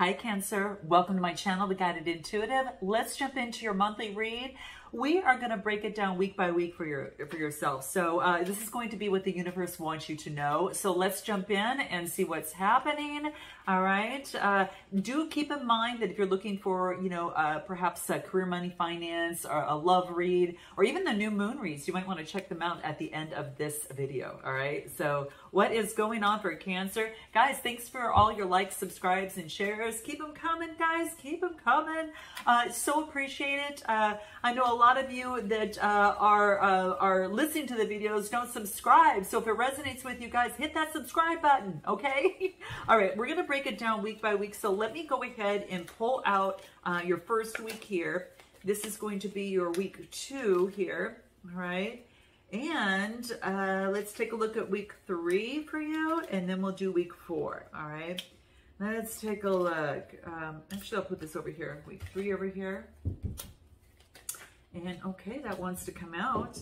Hi Cancer, welcome to my channel, The Guided Intuitive. Let's jump into your monthly read. We are going to break it down week by week for yourself. So this is going to be what the universe wants you to know. So let's jump in and see what's happening. All right. Do keep in mind that if you're looking for, perhaps a career, money, finance, or a love read, or even the new moon reads, you might want to check them out at the end of this video. All right. So what is going on for Cancer? Guys, thanks for all your likes, subscribes, and shares. Keep them coming, guys. Keep them coming. So appreciate it. I know a lot of you that are listening to the videos don't subscribe. So if it resonates with you guys, hit that subscribe button, okay? All right, we're going to break it down week by week. So let me go ahead and pull out your first week here. This is going to be your week 2 here, all right? And let's take a look at week 3 for you, and then we'll do week 4, all right? Let's take a look. Actually, I'll put this over here. Week 3 over here. And okay, that wants to come out.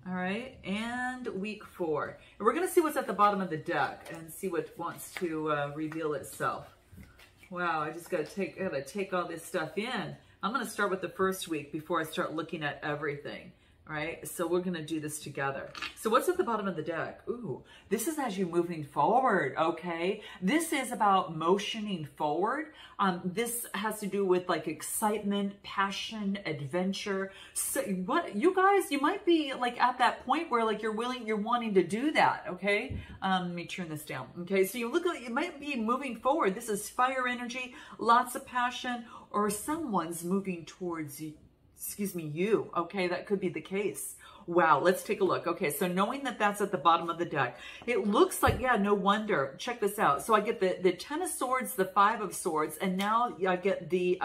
All right, and week 4. And we're going to see what's at the bottom of the deck and see what wants to reveal itself. Wow, I just got to take all this stuff in. I'm going to start with the first week before I start looking at everything. All right, so we're going to do this together. So what's at the bottom of the deck? Ooh, this is as you're moving forward, okay? This is about motioning forward. This has to do with like excitement, passion, adventure. So what, you guys, you might be like at that point where like you're wanting to do that, okay? Let me turn this down, okay? So you look like you might be moving forward. This is fire energy, lots of passion, or someone's moving towards you. Excuse me, you, okay? That could be the case. Wow, let's take a look. Okay, so knowing that that's at the bottom of the deck, it looks like, yeah, no wonder. Check this out. So I get the 10 of Swords, the 5 of Swords, and now I get the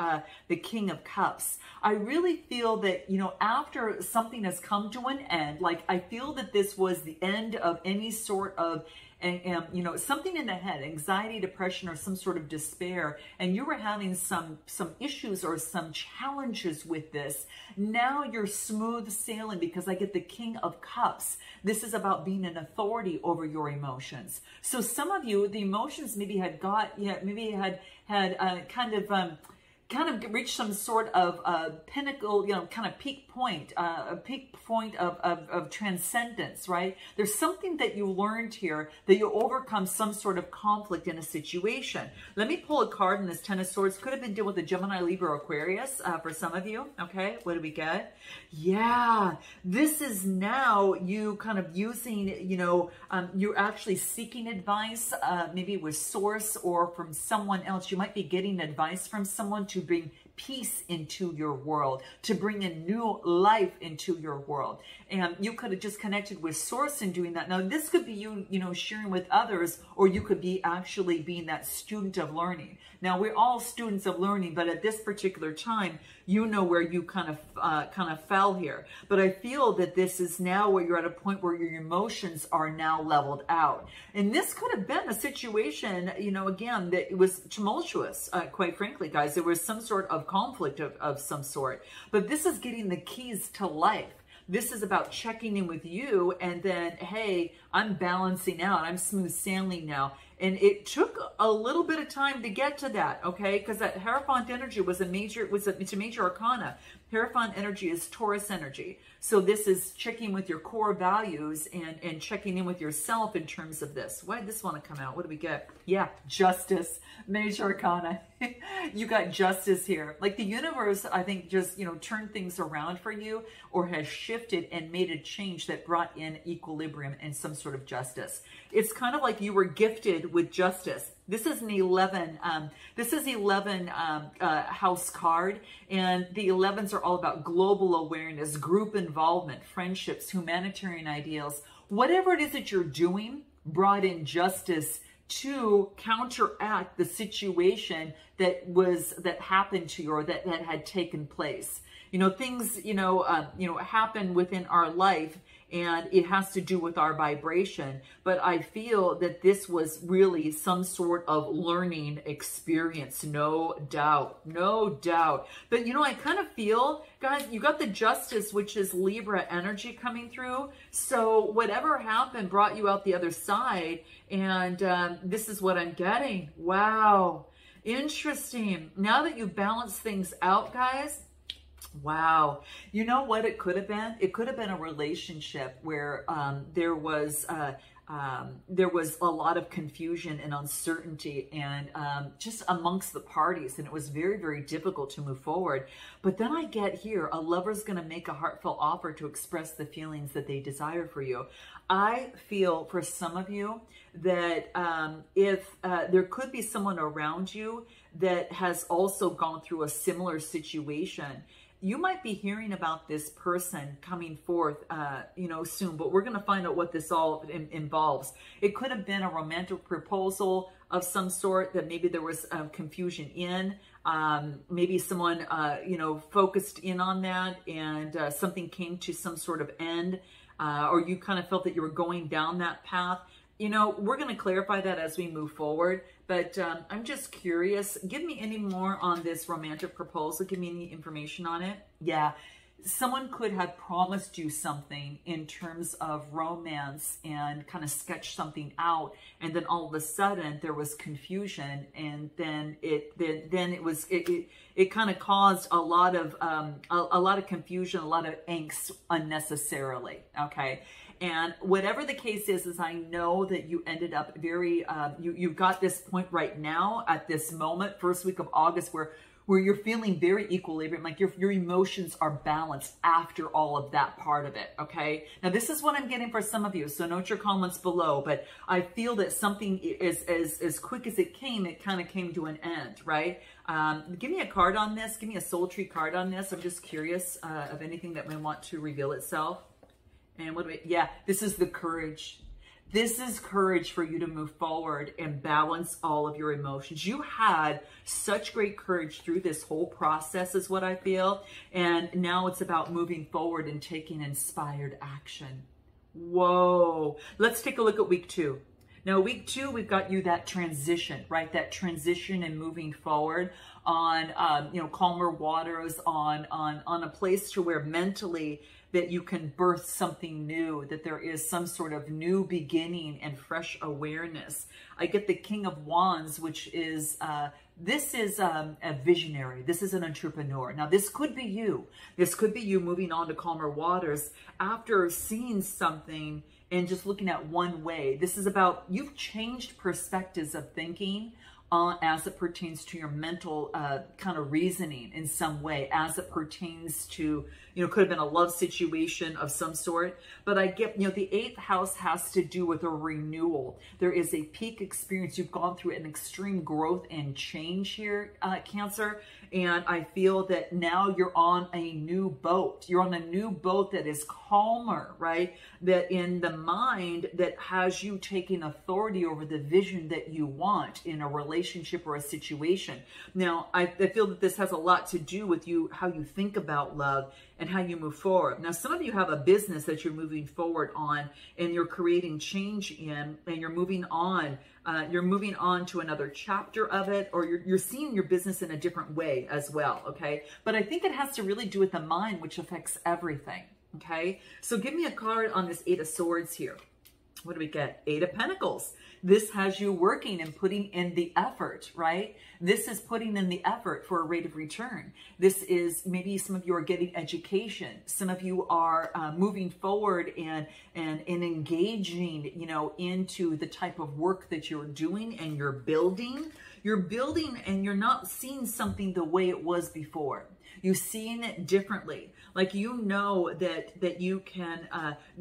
King of Cups. I really feel that, after something has come to an end, like I feel that this was the end of any sort of something in the head, anxiety, depression, or some sort of despair, and you were having some issues or some challenges with this. Now you're smooth sailing because I get the King of Cups. This is about being an authority over your emotions. So some of you, the emotions maybe had kind of reached some sort of pinnacle, kind of peak point, a peak point of transcendence, right? There's something that you learned here that you overcome some sort of conflict in a situation. Let me pull a card in this 10 of Swords. Could have been dealing with a Gemini, Libra, Aquarius for some of you, okay? What do we get? Yeah, this is now you kind of using, you're actually seeking advice, maybe with source or from someone else. You might be getting advice from someone to bring peace into your world, to bring a new life into your world. And you could have just connected with source in doing that. Now, this could be you, sharing with others, or you could be actually being that student of learning. Now, we're all students of learning, but at this particular time, where you kind of fell here. But I feel that this is now where you're at a point where your emotions are now leveled out. And this could have been a situation, again, that it was tumultuous, quite frankly, guys. There was some sort of conflict of some sort. But this is getting the keys to life. This is about checking in with you and then, hey, I'm balancing out. I'm smooth sailing now. And it took a little bit of time to get to that, okay? Because that Hierophant energy it's a major arcana. Hierophant energy is Taurus energy. So this is checking with your core values and checking in with yourself in terms of this. Why did this want to come out? What do we get? Yeah, Justice, major arcana. You got justice here. Like the universe, I think, just, turned things around for you or has shifted and made a change that brought in equilibrium and some sort of justice. It's kind of like you were gifted with justice. This is an 11. This is 11 house card, and the 11s are all about global awareness, group involvement, friendships, humanitarian ideals. Whatever it is that you're doing, brought in justice to counteract the situation that happened to you or that had taken place. Things happen within our life, and it has to do with our vibration. But I feel that this was really some sort of learning experience, no doubt, no doubt. But I kind of feel, guys, you got the Justice, which is Libra energy coming through. So whatever happened brought you out the other side, and this is what I'm getting. Wow. Interesting. Now that you've balanced things out, guys, wow. You know what it could have been? It could have been a relationship where there was a lot of confusion and uncertainty and just amongst the parties, and it was very, very difficult to move forward. But then I get here, a lover's going to make a heartfelt offer to express the feelings that they desire for you. I feel for some of you that if there could be someone around you that has also gone through a similar situation, you might be hearing about this person coming forth, soon, but we're going to find out what this all involves. It could have been a romantic proposal of some sort that maybe there was confusion in. Maybe someone, focused in on that and something came to some sort of end, or you kind of felt that you were going down that path. We're going to clarify that as we move forward, but I'm just curious. Give me any more on this romantic proposal. Give me any information on it. Yeah, someone could have promised you something in terms of romance and kind of sketched something out, and then all of a sudden there was confusion, and then it kind of caused a lot of confusion, a lot of angst unnecessarily. Okay. And whatever the case is I know that you ended up very, you've got this point right now at this moment, first week of August, where you're feeling very equilibrium, like your emotions are balanced after all of that part of it, okay? Now, this is what I'm getting for some of you, so note your comments below, but I feel that something is as quick as it kind of came to an end, right? Give me a card on this. Give me a soul tree card on this. I'm just curious of anything that may want to reveal itself. And this is the courage. This is courage for you to move forward and balance all of your emotions. You had such great courage through this whole process is what I feel. And now it's about moving forward and taking inspired action. Whoa. Let's take a look at week 2. Now, week 2, we've got you that transition, right? That transition and moving forward on, calmer waters, on a place to where mentally that you can birth something new, that there is some sort of new beginning and fresh awareness. I get the King of Wands, which is, this is a visionary. This is an entrepreneur. Now, this could be you. This could be you moving on to calmer waters after seeing something and just looking at one way. This is about, you've changed perspectives of thinking as it pertains to your mental kind of reasoning in some way, as it pertains to, could have been a love situation of some sort. But I get, the 8th house has to do with a renewal. There is a peak experience. You've gone through an extreme growth and change here, Cancer. And I feel that now you're on a new boat. You're on a new boat that is calmer, right? That in the mind that has you taking authority over the vision that you want in a relationship or a situation. Now, I feel that this has a lot to do with you, how you think about love and how you move forward. Now, some of you have a business that you're moving forward on and you're creating change in, and you're moving on. You're moving on to another chapter of it, or you're seeing your business in a different way as well, okay? But I think it has to really do with the mind, which affects everything, okay? So give me a card on this 8 of Swords here. What do we get? 8 of Pentacles. This has you working and putting in the effort, right? This is putting in the effort for a rate of return. This is maybe some of you are getting education. Some of you are moving forward and engaging, into the type of work that you're doing and you're building. You're building and you're not seeing something the way it was before. You're seeing it differently. Like, that you can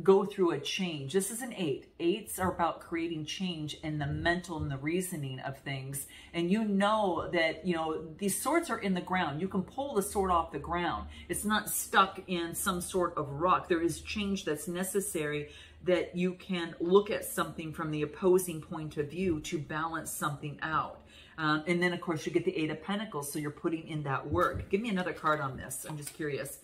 go through a change. This is an 8. 8s are about creating change in the mental and the reasoning of things. And that, these swords are in the ground. You can pull the sword off the ground. It's not stuck in some sort of rock. There is change that's necessary, that you can look at something from the opposing point of view to balance something out. And then, of course, you get the 8 of Pentacles, so you're putting in that work. Give me another card on this. I'm just curious.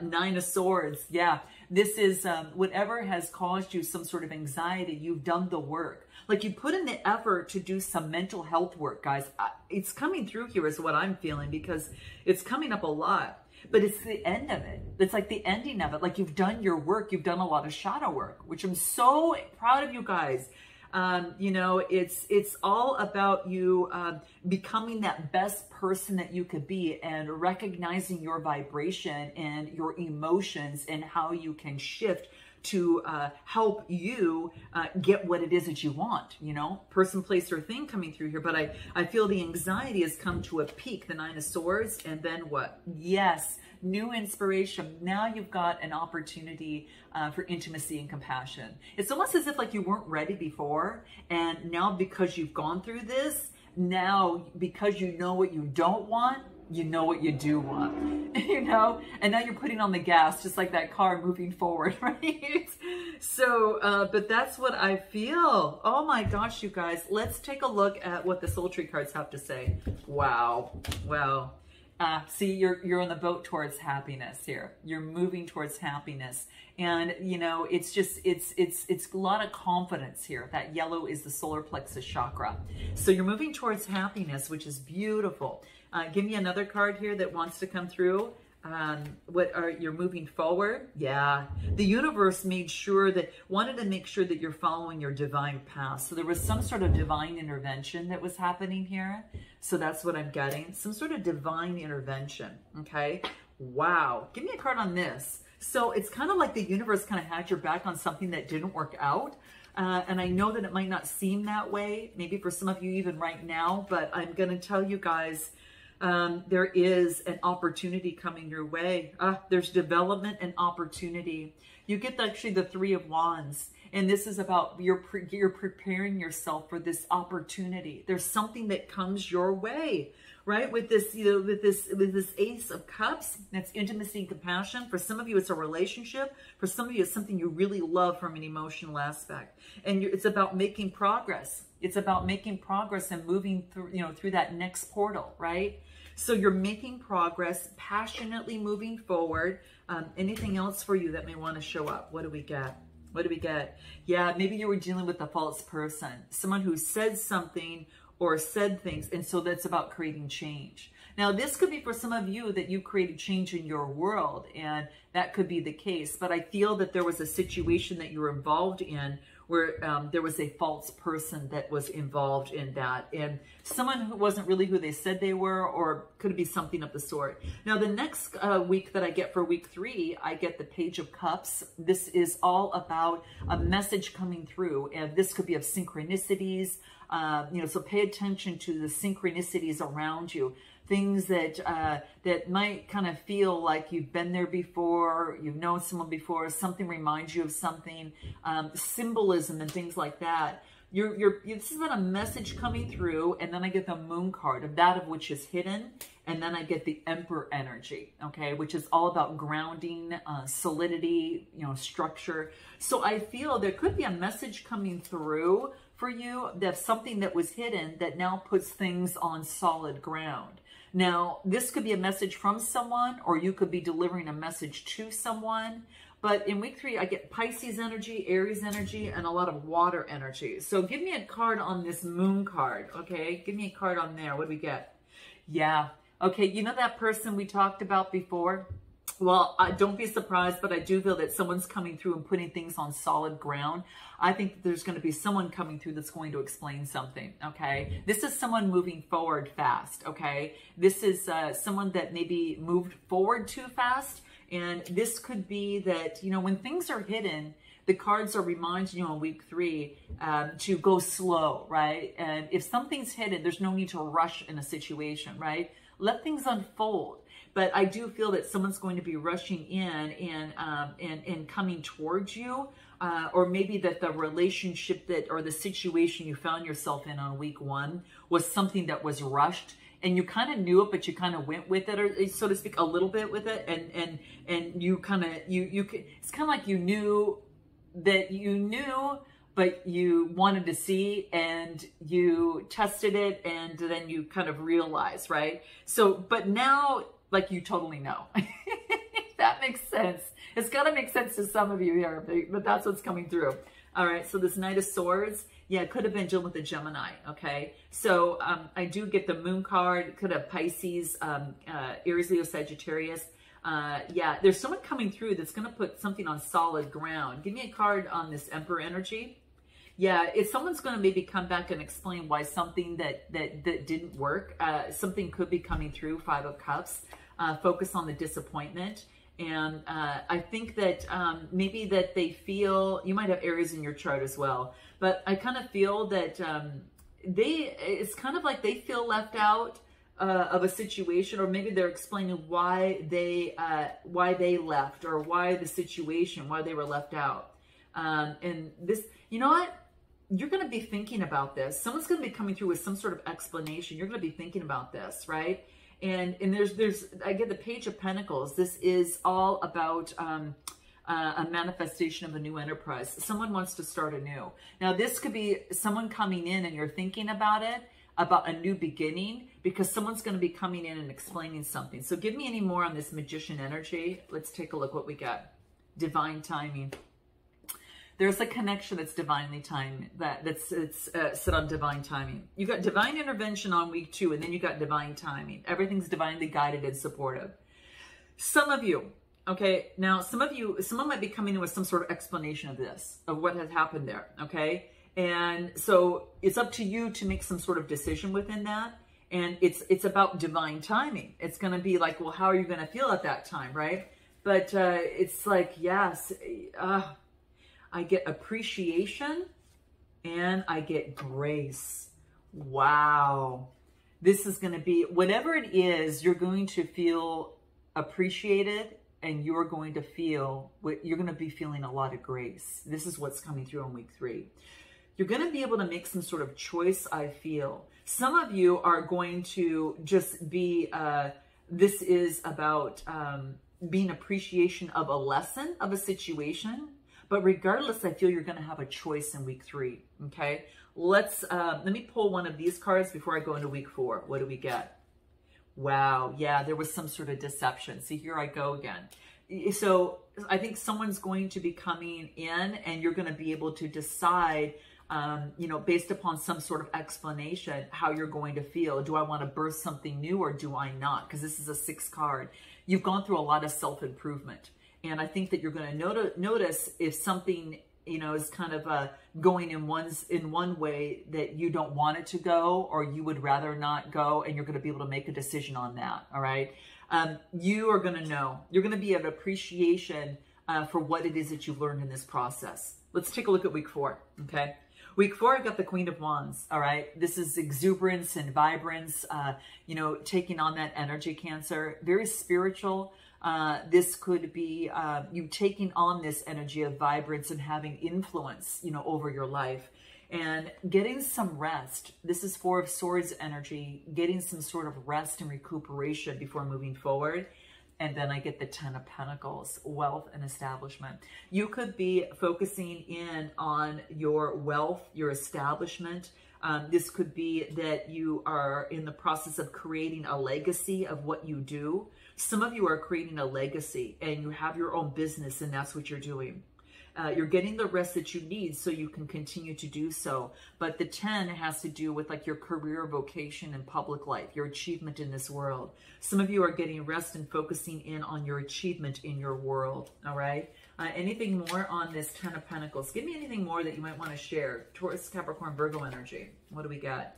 9 of Swords. Yeah, this is whatever has caused you some sort of anxiety, you've done the work. Like, you put in the effort to do some mental health work, guys. It's coming through here is what I'm feeling, because it's coming up a lot. But it's the end of it. It's like the ending of it. Like, you've done your work. You've done a lot of shadow work, which I'm so proud of you guys. You know, it's all about you becoming that best person that you could be, and recognizing your vibration and your emotions and how you can shift to help you get what it is that you want, you know, person, place, or thing coming through here. But I feel the anxiety has come to a peak, the Nine of Swords, and then what? Yes, new inspiration. Now you've got an opportunity for intimacy and compassion. It's almost as if like you weren't ready before, and now because you've gone through this, now because you know what you don't want, you know what you do want, you know, and now you're putting on the gas, just like that car moving forward, right? So, but that's what I feel. Oh my gosh, you guys, let's take a look at what the soul tree cards have to say. Wow. Wow. See, you're on the boat towards happiness here. You're moving towards happiness. And, you know, it's just, it's a lot of confidence here. That yellow is the solar plexus chakra. So you're moving towards happiness, which is beautiful. Give me another card here that wants to come through. You're moving forward? Yeah. The universe wanted to make sure that you're following your divine path. So there was some sort of divine intervention that was happening here. So that's what I'm getting. Some sort of divine intervention. Okay. Wow. Give me a card on this. So it's kind of like the universe kind of had your back on something that didn't work out. And I know that it might not seem that way, maybe for some of you even right now, but I'm going to tell you guys, there is an opportunity coming your way. There's development and opportunity. You get actually the Three of Wands, and this is about you're preparing yourself for this opportunity. There's something that comes your way, right? With this, you know, with this Ace of Cups, that's intimacy and compassion. For some of you, it's a relationship. For some of you, it's something you really love from an emotional aspect, and it's about making progress. It's about making progress and moving through, you know, through that next portal, right? So you're making progress, passionately moving forward. Anything else for you that may want to show up? What do we get? What do we get? Yeah, maybe you were dealing with a false person, someone who said something or said things, and so that's about creating change. Now, this could be for some of you that you created change in your world, and that could be the case. But I feel that there was a situation that you were involved in where there was a false person that was involved in that, and someone who wasn't really who they said they were, or could it be something of the sort. Now, the next week that I get for week 3, I get the Page of Cups. This is all about a message coming through, and this could be of synchronicities. You know, so pay attention to the synchronicities around you. Things that that might kind of feel like you've been there before, you've known someone before, something reminds you of something, symbolism and things like that. This is about a message coming through, and then I get the Moon card, of that of which is hidden, and then I get the Emperor energy, okay, which is all about grounding, solidity, you know, structure. So I feel there could be a message coming through for you, that's something that was hidden that now puts things on solid ground. Now, this could be a message from someone, or you could be delivering a message to someone. But in week 3, I get Pisces energy, Aries energy, and a lot of water energy. So give me a card on this Moon card, okay? Give me a card on there. What do we get? Yeah. Okay, you know that person we talked about before? Well, don't be surprised, but I do feel that someone's coming through and putting things on solid ground. I think that there's going to be someone coming through that's going to explain something, okay? This is someone moving forward fast, okay? This is someone that maybe moved forward too fast, and this could be that, you know, when things are hidden, the cards are reminding you on week 3 to go slow, right? And if something's hidden, there's no need to rush in a situation, right? Let things unfold. But I do feel that someone's going to be rushing in and coming towards you, or maybe that the relationship that, or the situation you found yourself in on week 1 was something that was rushed, and you kind of knew it, but you kind of went with it, or so to speak, a little bit with it, and you kind of it's kind of like you knew that you knew, but you wanted to see, and you tested it, and then you kind of realized, right? So, but now, like, you totally know. That makes sense. It's got to make sense to some of you here, but that's what's coming through. All right, so this Knight of Swords, yeah, it could have been dealing with a Gemini, okay? So I do get the Moon card. It could have Pisces, Aries, Leo, Sagittarius. Yeah, there's someone coming through that's going to put something on solid ground. Give me a card on this Emperor energy. Yeah, if someone's going to maybe come back and explain why something that didn't work, something could be coming through. 5 of Cups. Focus on the disappointment. And I think that maybe that they feel, you might have Aries in your chart as well, but I kind of feel that it's kind of like they feel left out of a situation, or maybe they're explaining why they left, or why the situation, why they were left out. And this, you know what? You're going to be thinking about this. Someone's going to be coming through with some sort of explanation. You're going to be thinking about this, right? And there's I get the Page of Pentacles. This is all about a manifestation of a new enterprise. Someone wants to start anew. Now, this could be someone coming in and you're thinking about it, about a new beginning, because someone's going to be coming in and explaining something. So give me any more on this Magician energy. Let's take a look what we got. Divine timing. There's a connection that's divinely timed, that's set on divine timing. You got divine intervention on week 2, and then you got divine timing. Everything's divinely guided and supportive. Some of you, okay, now someone might be coming in with some sort of explanation of this, of what has happened there, okay? And so it's up to you to make some sort of decision within that. And it's about divine timing. It's going to be like, well, how are you going to feel at that time, right? But it's like, yes, I get appreciation and I get grace. Wow. This is going to be, whatever it is, you're going to feel appreciated, and you're going to be feeling a lot of grace. This is what's coming through on week 3. You're going to be able to make some sort of choice, I feel. Some of you are going to just be, this is about being appreciation of a lesson, of a situation. But regardless, I feel you're going to have a choice in week 3, okay? Let me pull one of these cards before I go into week 4. What do we get? Wow, yeah, there was some sort of deception. See, here I go again. So I think someone's going to be coming in, and you're going to be able to decide, based upon some sort of explanation, how you're going to feel. Do I want to birth something new, or do I not? Because this is a 6 card. You've gone through a lot of self-improvement. And I think that you're going to notice if something, is kind of going in one way that you don't want it to go, or you would rather not go, and you're going to be able to make a decision on that. All right. You are going to know. You're going to be an appreciation for what it is that you've learned in this process. Let's take a look at week 4. Okay. Week 4, I got the Queen of Wands. All right. This is exuberance and vibrance, taking on that energy, Cancer. Very spiritual. This could be you taking on this energy of vibrance and having influence, over your life, and getting some rest. This is 4 of Swords energy, getting some sort of rest and recuperation before moving forward. And then I get the 10 of Pentacles, wealth and establishment. You could be focusing in on your wealth, your establishment. This could be that you are in the process of creating a legacy of what you do. Some of you are creating a legacy, and you have your own business, and that's what you're doing. You're getting the rest that you need so you can continue to do so. But the 10 has to do with like your career, vocation, and public life, your achievement in this world. Some of you are getting rest and focusing in on your achievement in your world. All right. Anything more on this 10 of Pentacles? Give me anything more that you might want to share. Taurus, Capricorn, Virgo energy. What do we got?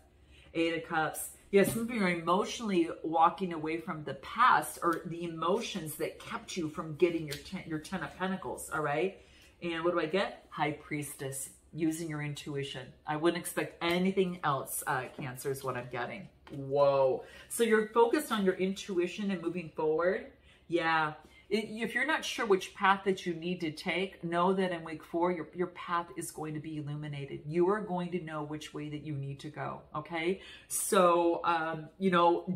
8 of Cups. Yes, some of you are emotionally walking away from the past, or the emotions that kept you from getting your 10 of Pentacles. All right. And what do I get? High Priestess, using your intuition. I wouldn't expect anything else, Cancer, is what I'm getting. Whoa. So you're focused on your intuition and moving forward. Yeah. If you're not sure which path that you need to take, know that in week 4, your path is going to be illuminated. You are going to know which way that you need to go. Okay. So,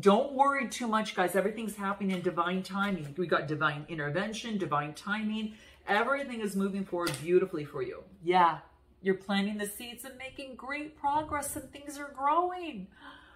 don't worry too much, guys. Everything's happening in divine timing. We got divine intervention, divine timing. Everything is moving forward beautifully for you. Yeah. You're planting the seeds and making great progress, and things are growing.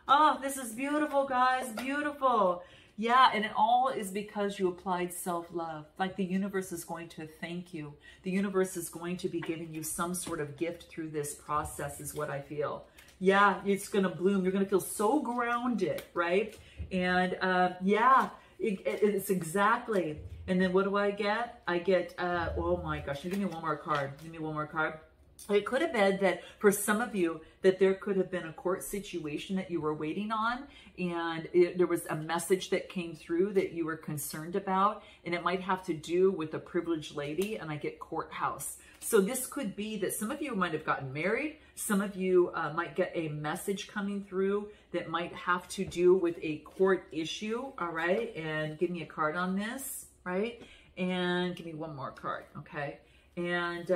Oh, this is beautiful, guys. Beautiful. Yeah, and it all is because you applied self-love. Like the universe is going to thank you. The universe is going to be giving you some sort of gift through this process, is what I feel. Yeah, it's going to bloom. You're going to feel so grounded, right? And yeah, it's exactly. And then what do I get? I get, oh my gosh, give me one more card. Give me one more card. It could have been that for some of you that there could have been a court situation that you were waiting on, and there was a message that came through that you were concerned about, and it might have to do with a privileged lady, and I get courthouse. So this could be that some of you might have gotten married. Some of you might get a message coming through that might have to do with a court issue, all right? And give me a card on this, right? And give me one more card, okay? And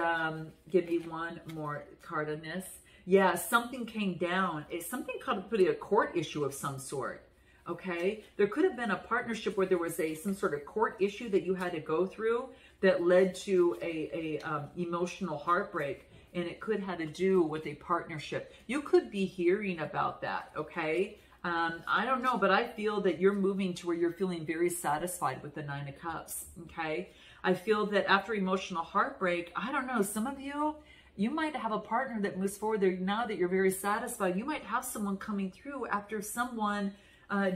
give me one more card on this. Yeah, something came down. It's something called a court issue of some sort. Okay, there could have been a partnership where there was some sort of court issue that you had to go through that led to a emotional heartbreak, and it could have to do with a partnership. You could be hearing about that. Okay, I don't know, but I feel that you're moving to where you're feeling very satisfied with the Nine of Cups. Okay, I feel that after emotional heartbreak, I don't know, some of you, you might have a partner that moves forward there now that you're very satisfied. You might have someone coming through after someone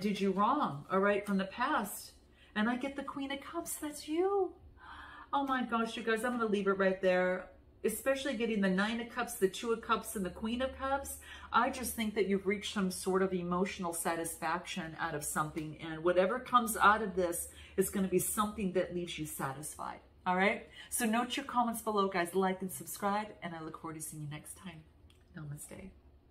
did you wrong, all right, from the past. And I get the Queen of Cups. That's you. Oh my gosh, you guys, I'm going to leave it right there. Especially getting the Nine of Cups, the Two of Cups, and the Queen of Cups. I just think that you've reached some sort of emotional satisfaction out of something. And whatever comes out of this is going to be something that leaves you satisfied. All right? So note your comments below, guys. Like and subscribe. And I look forward to seeing you next time. Namaste.